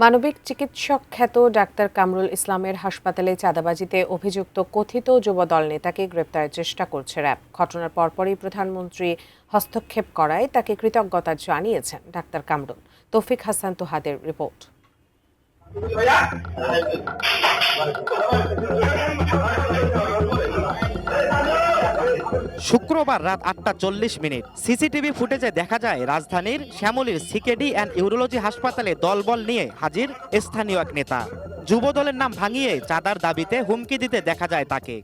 মানবিক চিকিৎসক খ্যাত ডাক্তার কামরুল ইসলামের হাসপাতালে চাঁদাবাজিতে অভিযুক্ত কথিত যুবদল নেতাকে গ্রেপ্তারের চেষ্টা করছে র্যাব। ঘটনার পরপরই প্রধানমন্ত্রী হস্তক্ষেপ করায় তাকে কৃতজ্ঞতা জানিয়েছেন ডাক্তার কামরুল। তৌফিক হাসান তুহাদের রিপোর্ট। শুক্রবার রাত ৮:৪০ সিসিটিভি ফুটেজে দেখা যায় রাজধানীর শ্যামলীর সিকেডি অ্যান্ড ইউরোলজি হাসপাতালে দলবল নিয়ে হাজির স্থানীয় এক নেতা। যুবদলের নাম ভাঙিয়ে চাঁদার দাবিতে হুমকি দিতে দেখা যায় তাকে।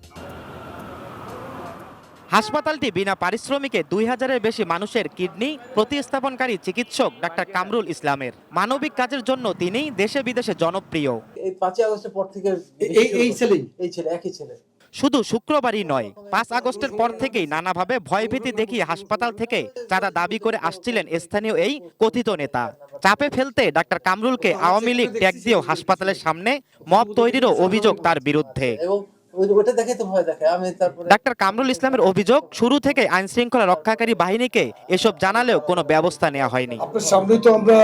হাসপাতালটি বিনা পারিশ্রমিকে ২০০০-এর বেশি মানুষের কিডনি প্রতিস্থাপনকারী চিকিৎসক ডাক্তার কামরুল ইসলামের। মানবিক কাজের জন্য তিনি দেশে বিদেশে জনপ্রিয়। এই ৫ আগস্টের পর থেকে এই ছেলে একই ছেলে। শুধু শুক্রবারই নয়, ৫ আগস্টের পর থেকেই নানাভাবে ভয়ভীতি দেখিয়ে হাসপাতাল থেকে চাঁদা দাবি করে আসছিলেন স্থানীয় এই কথিত নেতা। চাপে ফেলতে ডাক্তার কামরুলকে আওয়ামী লীগ ট্যাগ দিয়েও হাসপাতালের সামনে মব তৈরিরও অভিযোগ তার বিরুদ্ধে। ডাক্তার কামরুল ইসলামের অভিযোগ, শুরু থেকে আইন শৃঙ্খলা রক্ষাকারী বাহিনীকে এসব জানালেও কোনো ব্যবস্থা নেওয়া হয়নি। আপনার সামনেই তো আমরা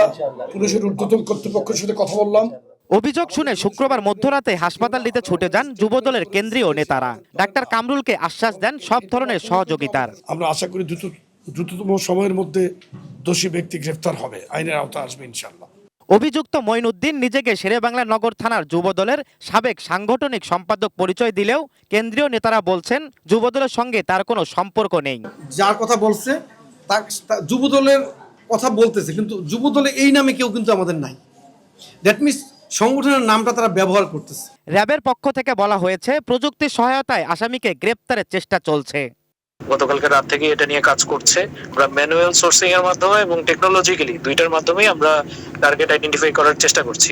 পুলিশের ঊর্ধ্বতন কর্তৃপক্ষের সাথে কথা বললাম। অভিযোগ শুনে শুক্রবার মধ্যরাতে হাসপাতালটিতে ছুটে যান যুবদলের কেন্দ্রীয় নেতারা। ডাক্তার কামরুলকে আশ্বাস দেন সব ধরনের সহযোগিতার। আমরা আশা করি দ্রুততম সময়ের মধ্যে দোষী ব্যক্তি গ্রেফতার হবে, আইনের আওতায় আসবে ইনশাআল্লাহ। অভিযুক্ত মঈনুদ্দিন নিজেকে শেরেবাংলা নগর থানার যুবদলের সাবেক সাংগঠনিক সম্পাদক পরিচয় দিলেও কেন্দ্রীয় নেতারা বলছেন যুবদলের সঙ্গে তার কোনো সম্পর্ক নেই। যার কথা বলছে তার যুবদলের কথা বলতেছে, কিন্তু যুবদলে এই নামে কেউ কিন্তু আমাদের নাই। দ্যাট মিনস সংগঠনের নামটা তারা ব্যবহার করতেছে। র্যাবের পক্ষ থেকে বলা হয়েছে প্রযুক্তির সহায়তায় আসামিকে গ্রেপ্তারের চেষ্টা চলছে। গতকালকে রাত থেকে এটা নিয়ে কাজ করছে। আমরা ম্যানুয়াল সোর্সিং এর মাধ্যমে এবং টেকনোলজিক্যালি দুইটার মাধ্যমেই আমরা টার্গেট আইডেন্টিফাই করার চেষ্টা করছি।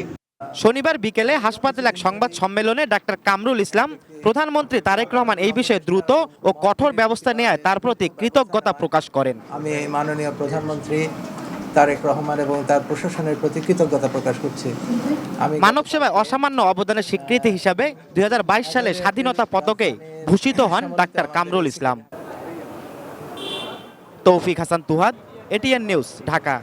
শনিবার বিকেলে হাসপাতালে এক সংবাদ সম্মেলনে ডাক্তার কামরুল ইসলাম প্রধানমন্ত্রী তারেক রহমান এই বিষয়ে দ্রুত ও কঠোর ব্যবস্থা নেওয়ায় তার প্রতি কৃতজ্ঞতা প্রকাশ করেন। আমি মাননীয় প্রধানমন্ত্রী তারেক রহমান এবং তার প্রশাসনের প্রতি কৃতজ্ঞতা প্রকাশ করছি। মানব সেবায় অসামান্য অবদানের স্বীকৃতি হিসাবে ২০২২ সালে স্বাধীনতা পদকে ভূষিত হন ডাক্তার কামরুল ইসলাম। তৌফিক হাসান তুহাদ, এটিএন নিউজ, ঢাকা।